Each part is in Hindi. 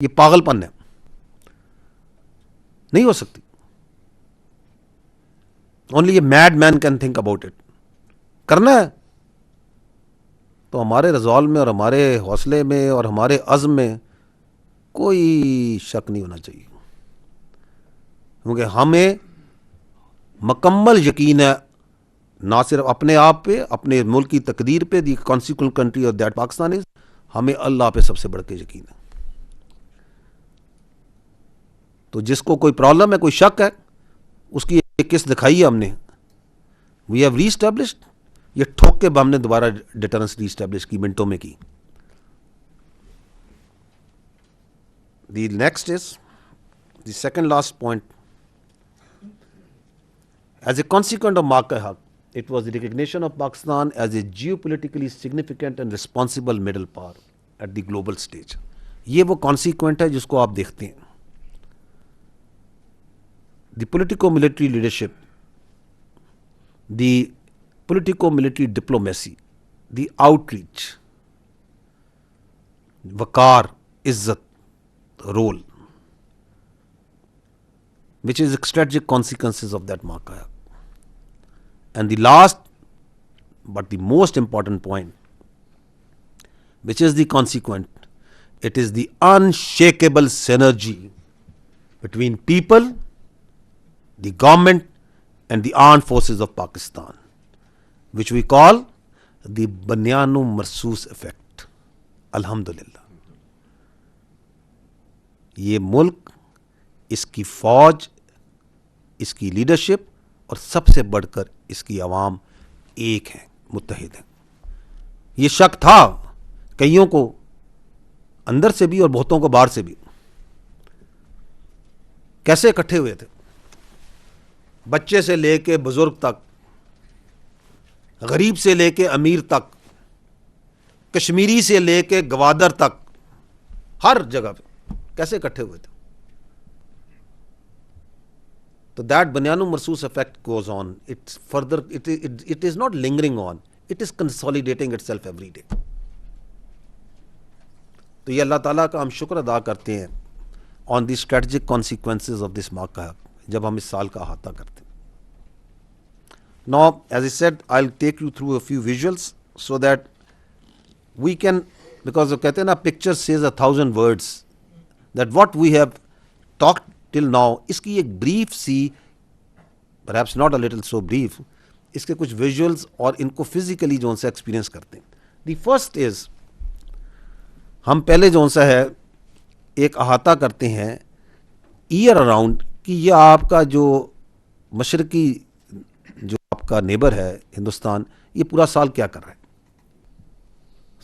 ये पागलपन है, नहीं हो सकती। Only a mad man can think about it. करना है तो हमारे रिजॉल्व में और हमारे हौसले में और हमारे अज़्म में कोई शक नहीं होना चाहिए, क्योंकि हमें मुकम्मल यकीन है ना सिर्फ अपने आप पे, अपने मुल्क की तकदीर पे, the consequent country of that Pakistan is, हमें अल्लाह पे सबसे बढ़ के यकीन है। तो जिसको कोई प्रॉब्लम है, कोई शक है, उसकी एक किस्त दिखाई है हमने, वी हैव रीस्टैब्लिश्ड। ये ठोक के हमने दोबारा डिटरेंस रीस्टैब्लिश की, मिनटों में की। The next is the second last point. As a consequence of Mark-e-Haq, it was the recognition of Pakistan as a geopolitically significant and responsible middle power at the global stage. ये वो consequent है जिसको आप देखते हैं। The politico-military leadership, the politico-military diplomacy, the outreach, वकार, इज्जत, role, which is strategic consequences of that Mark-e-Haq. And the last but the most important point, which is the consequent, it is the unshakable synergy between people, the government and the armed forces of Pakistan, which we call the Banyanu Marsoos effect. Alhamdulillah. ये मुल्क, इसकी फौज, इसकी लीडरशिप और सबसे बढ़कर इसकी आवाम एक है, मुत्तहिद है। ये शक था कईयों को अंदर से भी और बहुतों को बाहर से भी। कैसे इकट्ठे हुए थे? बच्चे से लेके बुजुर्ग तक, गरीब से लेके अमीर तक, कश्मीरी से लेके गवादर तक, हर जगह पे कैसे इकट्ठे हुए थे? So that Banyanu Marsoos effect goes on. It's further, it is not lingering on. It is consolidating itself every day. तो ये अल्लाह ताला का हम शुक्र अदा करते हैं on the strategic consequences of this Mark-e-Haq, जब हम इस साल का अहाता करते हैं। Now, as I said, I'll take you through a few visuals so that we can, because वो कहते हैं ना, picture says 1,000 words, that what we have talked till now, इसकी एक ब्रीफ सी, perhaps not a little so brief, इसके कुछ विजुअल्स और इनको फिजिकली जो सा एक्सपीरियंस करते हैं। दी फर्स्ट इज, हम पहले जो सा है एक अहाता करते हैं ईयर अराउंड कि ये आपका जो मशरकी जो आपका नेबर है हिंदुस्तान, ये पूरा साल क्या कर रहा है।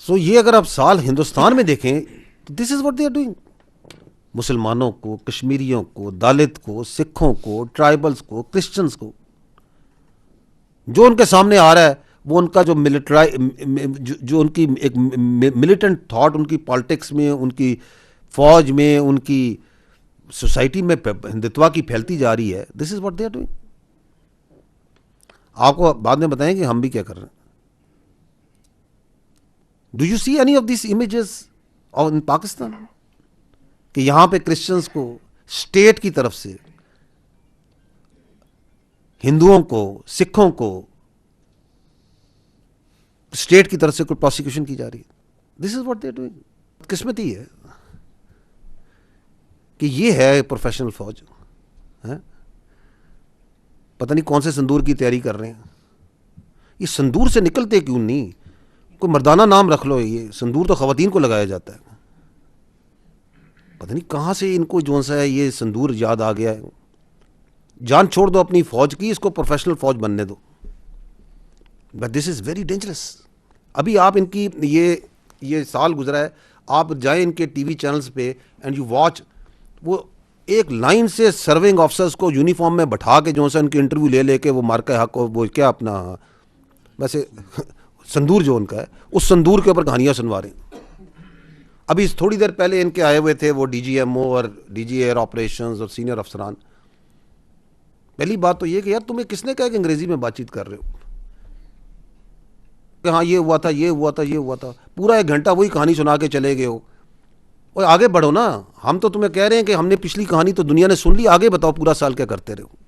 सो ये अगर आप साल हिंदुस्तान में देखें तो this is what they are doing. मुसलमानों को, कश्मीरियों को, दलित को, सिखों को, ट्राइबल्स को, क्रिश्चियंस को, जो उनके सामने आ रहा है वो उनका जो जो उनकी एक मिलिटेंट थॉट, उनकी पॉलिटिक्स में, उनकी फौज में, उनकी सोसाइटी में हिंदुत्व की फैलती जा रही है। This is what they are doing. आपको बाद में बताएं कि हम भी क्या कर रहे हैं। Do you see any of this images in Pakistan, कि यहां पे क्रिश्चियंस को स्टेट की तरफ से, हिंदुओं को, सिखों को स्टेट की तरफ से कोई प्रोसिक्यूशन की जा रही है? This is what they are doing. किस्मती है कि ये है प्रोफेशनल फौज है। पता नहीं कौन से संदूर की तैयारी कर रहे हैं। ये संदूर से निकलते क्यों नहीं? कोई मर्दाना नाम रख लो। ये संदूर तो खवातीन को लगाया जाता है। पता नहीं कहाँ से इनको जो सा है ये संदूर याद आ गया है। जान छोड़ दो अपनी फौज की, इसको प्रोफेशनल फौज बनने दो। But this is very dangerous. अभी आप इनकी ये साल गुजरा है, आप जाएं इनके टीवी चैनल्स पे एंड यू वॉच, वो एक लाइन से सर्विंग ऑफिसर्स को यूनिफॉर्म में बैठा के जो सा उनकी इंटरव्यू ले लेके वो Mark-e-Haq को, वो क्या अपना वैसे संदूर जो उनका है, उस संदूर के ऊपर कहानियाँ सुनवा रहे हैं। अभी थोड़ी देर पहले इनके आए हुए थे वो DGMO और DG एयर ऑपरेशंस और सीनियर अफसरान। पहली बात तो ये कि यार तुम्हें किसने कहा कि अंग्रेजी में बातचीत कर रहे हो, कि हाँ ये हुआ था, ये हुआ था, ये हुआ था। पूरा 1 घंटा वही कहानी सुना के चले गए हो और आगे बढ़ो ना, हम तो तुम्हें कह रहे हैं कि हमने पिछली कहानी तो दुनिया ने सुन ली, आगे बताओ पूरा साल क्या करते रहो।